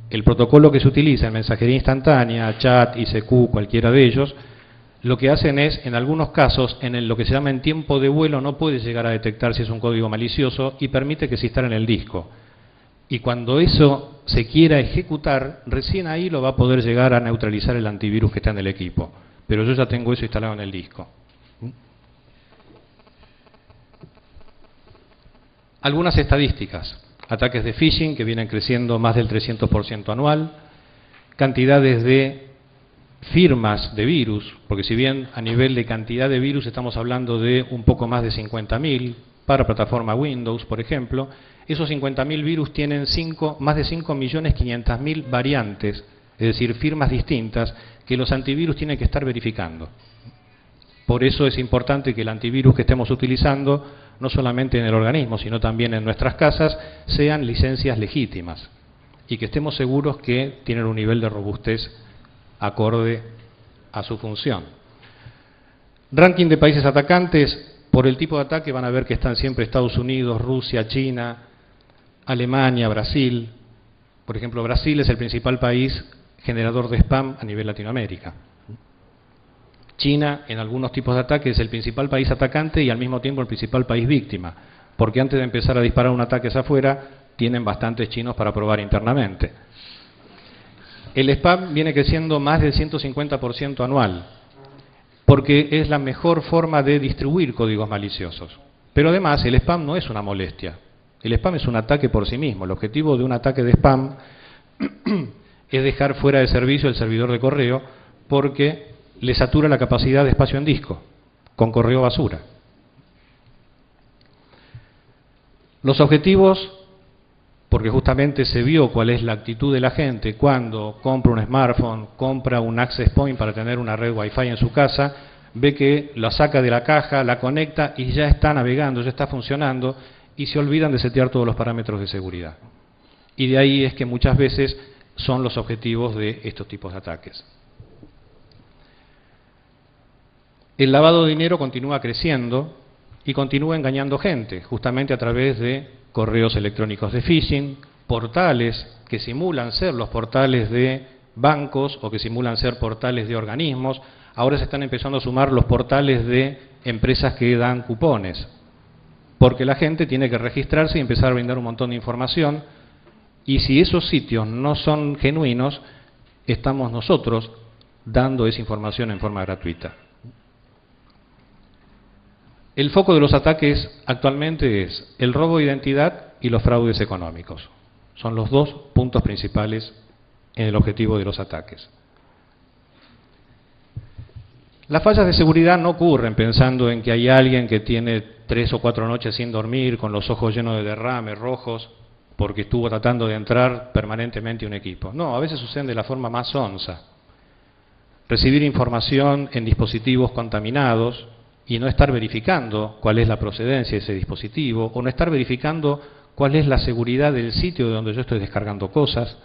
El protocolo que se utiliza en mensajería instantánea, chat, ICQ, cualquiera de ellos, lo que hacen es, en algunos casos, lo que se llama en tiempo de vuelo, no puede llegar a detectar si es un código malicioso y permite que se instale en el disco. Y cuando eso se quiera ejecutar, recién ahí lo va a poder llegar a neutralizar el antivirus que está en el equipo. Pero yo ya tengo eso instalado en el disco. Algunas estadísticas. Ataques de phishing que vienen creciendo más del 300% anual. Cantidades de firmas de virus, porque si bien a nivel de cantidad de virus estamos hablando de un poco más de 50.000 para plataforma Windows, por ejemplo, esos 50.000 virus tienen más de 5.500.000 variantes, es decir, firmas distintas que los antivirus tienen que estar verificando. Por eso es importante que el antivirus que estemos utilizando, no solamente en el organismo, sino también en nuestras casas, sean licencias legítimas y que estemos seguros que tienen un nivel de robustez acorde a su función. Ranking de países atacantes, por el tipo de ataque van a ver que están siempre Estados Unidos, Rusia, China, Alemania, Brasil. Por ejemplo, Brasil es el principal país generador de spam a nivel Latinoamérica. China, en algunos tipos de ataques, es el principal país atacante y al mismo tiempo el principal país víctima, porque antes de empezar a disparar un ataque hacia afuera, tienen bastantes chinos para probar internamente. El spam viene creciendo más del 150% anual, porque es la mejor forma de distribuir códigos maliciosos. Pero además, el spam no es una molestia. El spam es un ataque por sí mismo. El objetivo de un ataque de spam es dejar fuera de servicio el servidor de correo porque le satura la capacidad de espacio en disco, con correo basura. Los objetivos, porque justamente se vio cuál es la actitud de la gente cuando compra un smartphone, compra un access point para tener una red Wi-Fi en su casa, ve que la saca de la caja, la conecta y ya está navegando, ya está funcionando y se olvidan de setear todos los parámetros de seguridad. Y de ahí es que muchas veces son los objetivos de estos tipos de ataques. El lavado de dinero continúa creciendo y continúa engañando gente, justamente a través de correos electrónicos de phishing, portales que simulan ser los portales de bancos o que simulan ser portales de organismos. Ahora se están empezando a sumar los portales de empresas que dan cupones, porque la gente tiene que registrarse y empezar a brindar un montón de información, y si esos sitios no son genuinos, estamos nosotros dando esa información en forma gratuita. El foco de los ataques actualmente es el robo de identidad y los fraudes económicos. Son los dos puntos principales en el objetivo de los ataques. Las fallas de seguridad no ocurren pensando en que hay alguien que tiene 3 o 4 noches sin dormir, con los ojos llenos de derrames rojos, porque estuvo tratando de entrar permanentemente a un equipo. No, a veces suceden de la forma más sonsa. Recibir información en dispositivos contaminados y no estar verificando cuál es la procedencia de ese dispositivo, o no estar verificando cuál es la seguridad del sitio de donde yo estoy descargando cosas.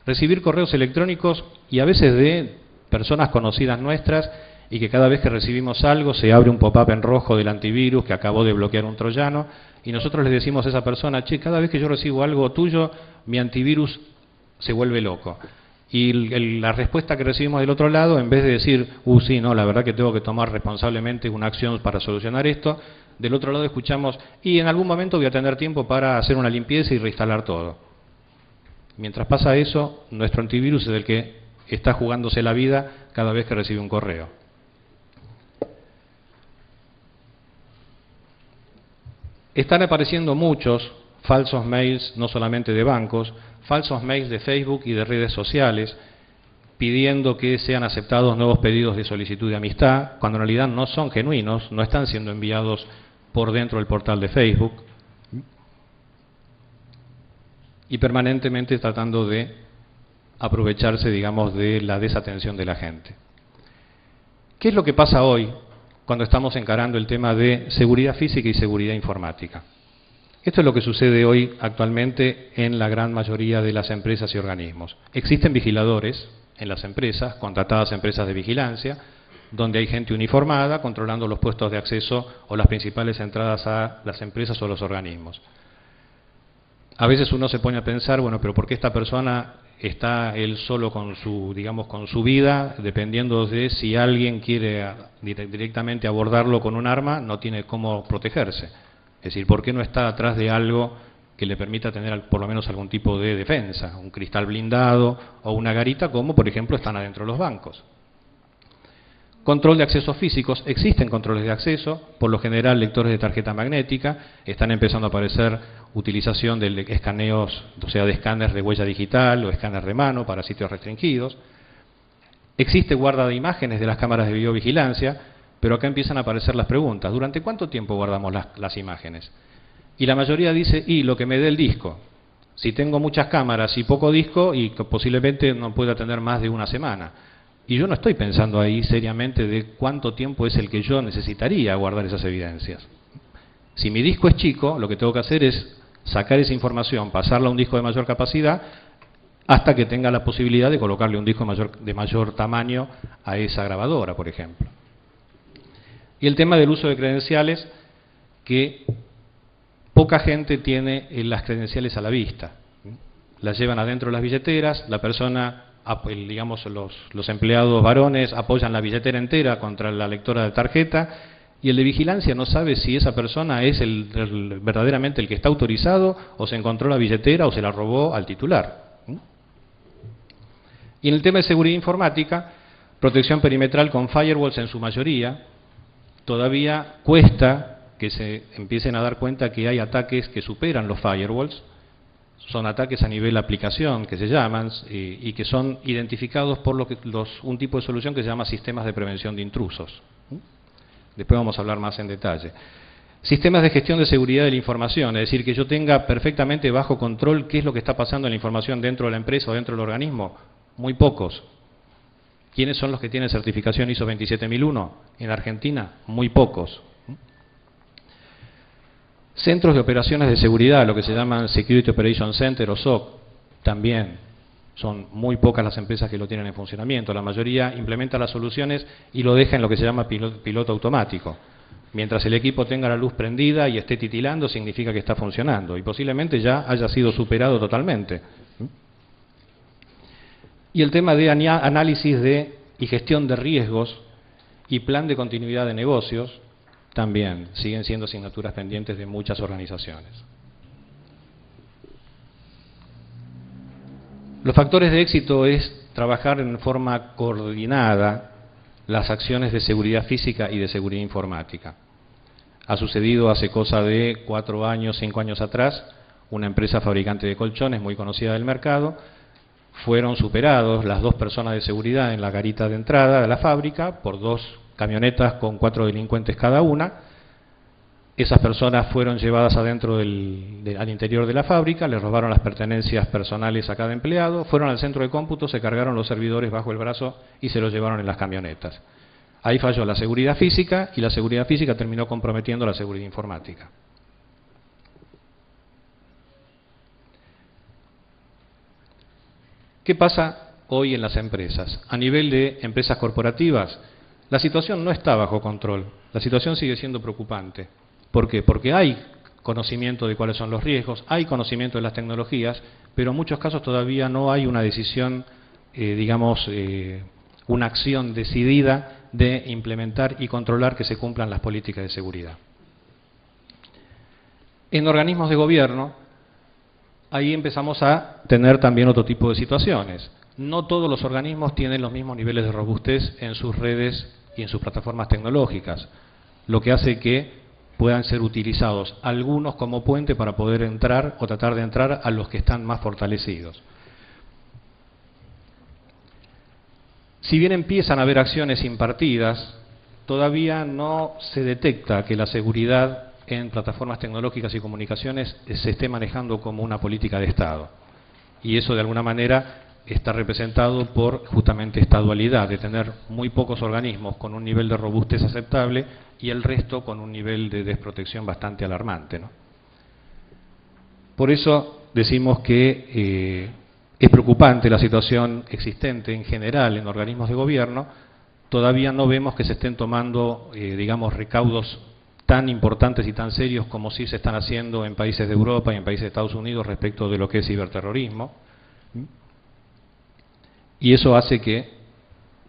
Recibir correos electrónicos y a veces de personas conocidas nuestras, y que cada vez que recibimos algo se abre un pop-up en rojo del antivirus que acabó de bloquear un troyano, y nosotros le decimos a esa persona, che, cada vez que yo recibo algo tuyo, mi antivirus se vuelve loco. Y la respuesta que recibimos del otro lado, en vez de decir, sí, no, la verdad que tengo que tomar responsablemente una acción para solucionar esto, del otro lado escuchamos, y en algún momento voy a tener tiempo para hacer una limpieza y reinstalar todo. Mientras pasa eso, nuestro antivirus es el que está jugándose la vida cada vez que recibe un correo. Están apareciendo muchos falsos mails, no solamente de bancos, falsos mails de Facebook y de redes sociales, pidiendo que sean aceptados nuevos pedidos de solicitud de amistad, cuando en realidad no son genuinos, no están siendo enviados por dentro del portal de Facebook, y permanentemente tratando de aprovecharse, digamos, de la desatención de la gente. ¿Qué es lo que pasa hoy cuando estamos encarando el tema de seguridad física y seguridad informática? Esto es lo que sucede hoy actualmente en la gran mayoría de las empresas y organismos. Existen vigiladores en las empresas, contratadas empresas de vigilancia, donde hay gente uniformada controlando los puestos de acceso o las principales entradas a las empresas o los organismos. A veces uno se pone a pensar, bueno, pero ¿por qué esta persona está él solo con su, digamos, con su vida, dependiendo de si alguien quiere directamente abordarlo con un arma, no tiene cómo protegerse. Es decir, ¿por qué no está atrás de algo que le permita tener por lo menos algún tipo de defensa? Un cristal blindado o una garita, como por ejemplo están adentro de los bancos. Control de accesos físicos. Existen controles de acceso, por lo general lectores de tarjeta magnética, están empezando a aparecer utilización de escaneos, o sea, de escáneres de huella digital o escáneres de mano para sitios restringidos. Existe guarda de imágenes de las cámaras de videovigilancia, pero acá empiezan a aparecer las preguntas. ¿Durante cuánto tiempo guardamos las imágenes? Y la mayoría dice, y lo que me dé el disco. Si tengo muchas cámaras y poco disco, y posiblemente no pueda tener más de una semana. Y yo no estoy pensando ahí seriamente de cuánto tiempo es el que yo necesitaría guardar esas evidencias. Si mi disco es chico, lo que tengo que hacer es sacar esa información, pasarla a un disco de mayor capacidad, hasta que tenga la posibilidad de colocarle un disco de mayor tamaño a esa grabadora, por ejemplo. Y el tema del uso de credenciales, que poca gente tiene las credenciales a la vista. Las llevan adentro de las billeteras, la persona, digamos, los empleados varones apoyan la billetera entera contra la lectora de tarjeta, y el de vigilancia no sabe si esa persona es verdaderamente el que está autorizado, o se encontró la billetera o se la robó al titular. Y en el tema de seguridad informática, protección perimetral con firewalls en su mayoría, todavía cuesta que se empiecen a dar cuenta que hay ataques que superan los firewalls. Son ataques a nivel aplicación, que se llaman, y que son identificados por un tipo de solución que se llama sistemas de prevención de intrusos. Después vamos a hablar más en detalle. Sistemas de gestión de seguridad de la información, es decir, que yo tenga perfectamente bajo control qué es lo que está pasando en la información dentro de la empresa o dentro del organismo. Muy pocos. ¿Quiénes son los que tienen certificación ISO 27001? En Argentina, muy pocos. Centros de operaciones de seguridad, lo que se llaman Security Operation Center o SOC, también son muy pocas las empresas que lo tienen en funcionamiento. La mayoría implementa las soluciones y lo deja en lo que se llama piloto automático. Mientras el equipo tenga la luz prendida y esté titilando, significa que está funcionando, y posiblemente ya haya sido superado totalmente. Y el tema de análisis y gestión de riesgos y plan de continuidad de negocios, también siguen siendo asignaturas pendientes de muchas organizaciones. Los factores de éxito es trabajar en forma coordinada las acciones de seguridad física y de seguridad informática. Ha sucedido hace cosa de 4 años, 5 años atrás, una empresa fabricante de colchones muy conocida del mercado, fueron superados las 2 personas de seguridad en la garita de entrada de la fábrica por 2 camionetas con 4 delincuentes cada una. Esas personas fueron llevadas adentro al interior de la fábrica, les robaron las pertenencias personales a cada empleado, fueron al centro de cómputo, se cargaron los servidores bajo el brazo y se los llevaron en las camionetas. Ahí falló la seguridad física, y la seguridad física terminó comprometiendo la seguridad informática. ¿Qué pasa hoy en las empresas? A nivel de empresas corporativas, la situación no está bajo control, la situación sigue siendo preocupante. ¿Por qué? Porque hay conocimiento de cuáles son los riesgos, hay conocimiento de las tecnologías, pero en muchos casos todavía no hay una decisión, una acción decidida de implementar y controlar que se cumplan las políticas de seguridad. En organismos de gobierno, ahí empezamos a tener también otro tipo de situaciones. No todos los organismos tienen los mismos niveles de robustez en sus redes y en sus plataformas tecnológicas, lo que hace que puedan ser utilizados algunos como puente para poder entrar o tratar de entrar a los que están más fortalecidos. Si bien empiezan a haber acciones impartidas, todavía no se detecta que la seguridad en plataformas tecnológicas y comunicaciones se esté manejando como una política de Estado. Y eso de alguna manera está representado por justamente esta dualidad de tener muy pocos organismos con un nivel de robustez aceptable y el resto con un nivel de desprotección bastante alarmante, ¿no? Por eso decimos que es preocupante la situación existente en general en organismos de gobierno. Todavía no vemos que se estén tomando, recaudos tan importantes y tan serios como sí se están haciendo en países de Europa y en países de Estados Unidos respecto de lo que es ciberterrorismo. y eso hace que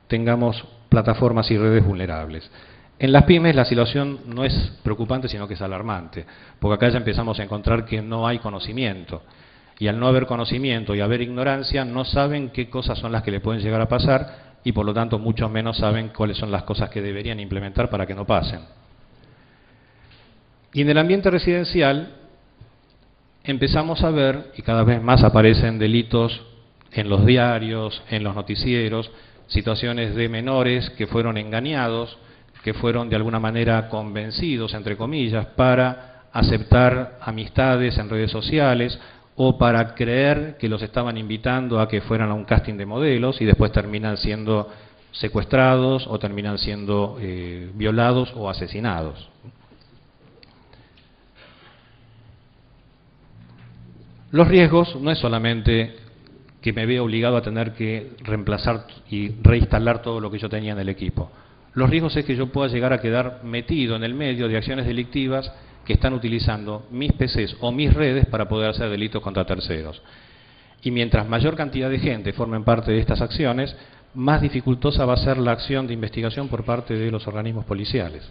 tengamos plataformas y redes vulnerables. En las pymes la situación no es preocupante, sino que es alarmante, porque acá ya empezamos a encontrar que no hay conocimiento, y al no haber conocimiento y haber ignorancia, no saben qué cosas son las que le pueden llegar a pasar, y por lo tanto mucho menos saben cuáles son las cosas que deberían implementar para que no pasen. Y en el ambiente residencial empezamos a ver, y cada vez más aparecen delitos en los diarios, en los noticieros, situaciones de menores que fueron engañados, que fueron de alguna manera convencidos, entre comillas, para aceptar amistades en redes sociales o para creer que los estaban invitando a que fueran a un casting de modelos y después terminan siendo secuestrados o terminan siendo violados o asesinados. Los riesgos no es solamente que me vea obligado a tener que reemplazar y reinstalar todo lo que yo tenía en el equipo. Los riesgos es que yo pueda llegar a quedar metido en el medio de acciones delictivas que están utilizando mis PCs o mis redes para poder hacer delitos contra terceros. Y mientras mayor cantidad de gente formen parte de estas acciones, más dificultosa va a ser la acción de investigación por parte de los organismos policiales.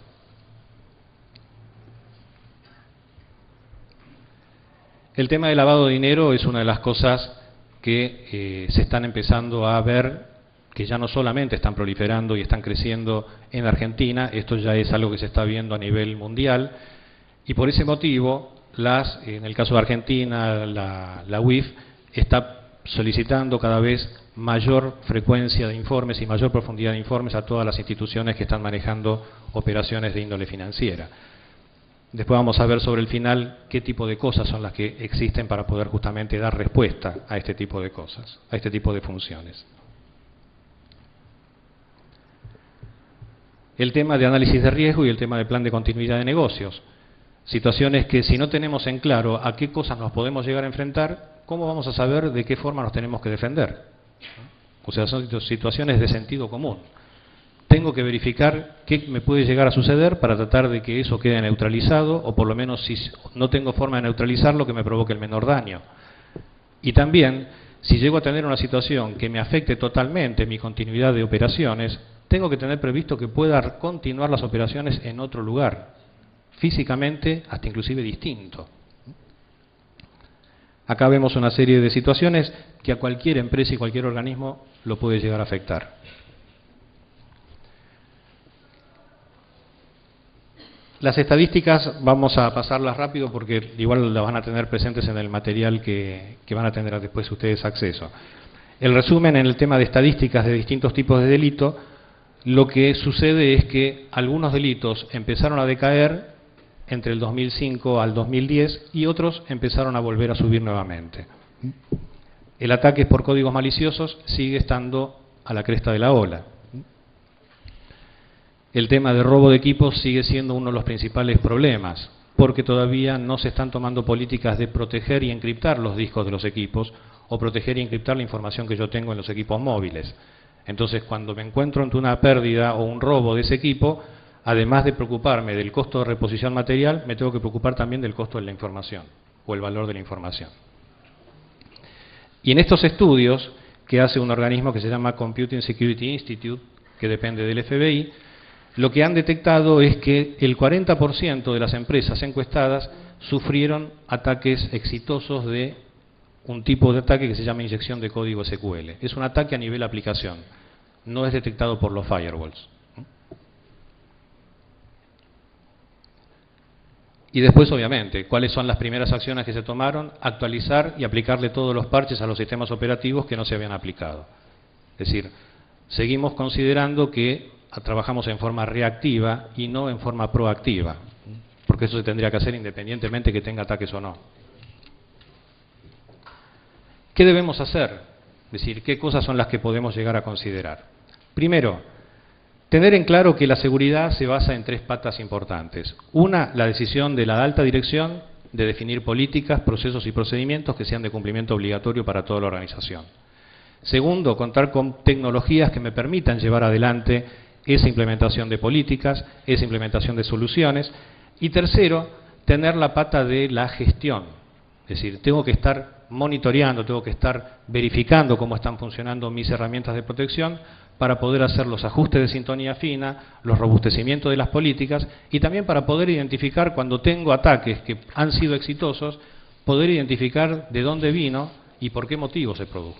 El tema del lavado de dinero es una de las cosas que se están empezando a ver, que ya no solamente están proliferando y están creciendo en Argentina, esto ya es algo que se está viendo a nivel mundial, y por ese motivo, en el caso de Argentina, la UIF está solicitando cada vez mayor frecuencia de informes y mayor profundidad de informes a todas las instituciones que están manejando operaciones de índole financiera. Después vamos a ver sobre el final qué tipo de cosas son las que existen para poder justamente dar respuesta a este tipo de cosas, a este tipo de funciones. El tema de análisis de riesgo y el tema de plan de continuidad de negocios. Situaciones que si no tenemos en claro a qué cosas nos podemos llegar a enfrentar, ¿cómo vamos a saber de qué forma nos tenemos que defender? O sea, son situaciones de sentido común. Tengo que verificar qué me puede llegar a suceder para tratar de que eso quede neutralizado, o por lo menos si no tengo forma de neutralizarlo, que me provoque el menor daño. Y también, si llego a tener una situación que me afecte totalmente mi continuidad de operaciones, tengo que tener previsto que pueda continuar las operaciones en otro lugar, físicamente hasta inclusive distinto. Acá vemos una serie de situaciones que a cualquier empresa y cualquier organismo lo puede llegar a afectar. Las estadísticas vamos a pasarlas rápido porque igual las van a tener presentes en el material que van a tener después ustedes acceso. El resumen en el tema de estadísticas de distintos tipos de delito, lo que sucede es que algunos delitos empezaron a decaer entre el 2005 al 2010 y otros empezaron a volver a subir nuevamente. El ataque por códigos maliciosos sigue estando a la cresta de la ola. El tema de robo de equipos sigue siendo uno de los principales problemas, porque todavía no se están tomando políticas de proteger y encriptar los discos de los equipos o proteger y encriptar la información que yo tengo en los equipos móviles. Entonces, cuando me encuentro ante una pérdida o un robo de ese equipo, además de preocuparme del costo de reposición material, me tengo que preocupar también del costo de la información o el valor de la información. Y en estos estudios que hace un organismo que se llama Computing Security Institute, que depende del FBI, lo que han detectado es que el 40% de las empresas encuestadas sufrieron ataques exitosos de un tipo de ataque que se llama inyección de código SQL. Es un ataque a nivel aplicación, no es detectado por los firewalls. Y después, obviamente, ¿cuáles son las primeras acciones que se tomaron? Actualizar y aplicarle todos los parches a los sistemas operativos que no se habían aplicado. Es decir, seguimos considerando que trabajamos en forma reactiva y no en forma proactiva, porque eso se tendría que hacer independientemente que tenga ataques o no. ¿Qué debemos hacer? Es decir, ¿qué cosas son las que podemos llegar a considerar? Primero, tener en claro que la seguridad se basa en tres patas importantes. Una, la decisión de la alta dirección de definir políticas, procesos y procedimientos que sean de cumplimiento obligatorio para toda la organización. Segundo, contar con tecnologías que me permitan llevar adelante esa implementación de políticas, esa implementación de soluciones. Y tercero, tener la pata de la gestión. Es decir, tengo que estar monitoreando, tengo que estar verificando cómo están funcionando mis herramientas de protección para poder hacer los ajustes de sintonía fina, los robustecimientos de las políticas y también para poder identificar cuando tengo ataques que han sido exitosos, poder identificar de dónde vino y por qué motivo se produjo.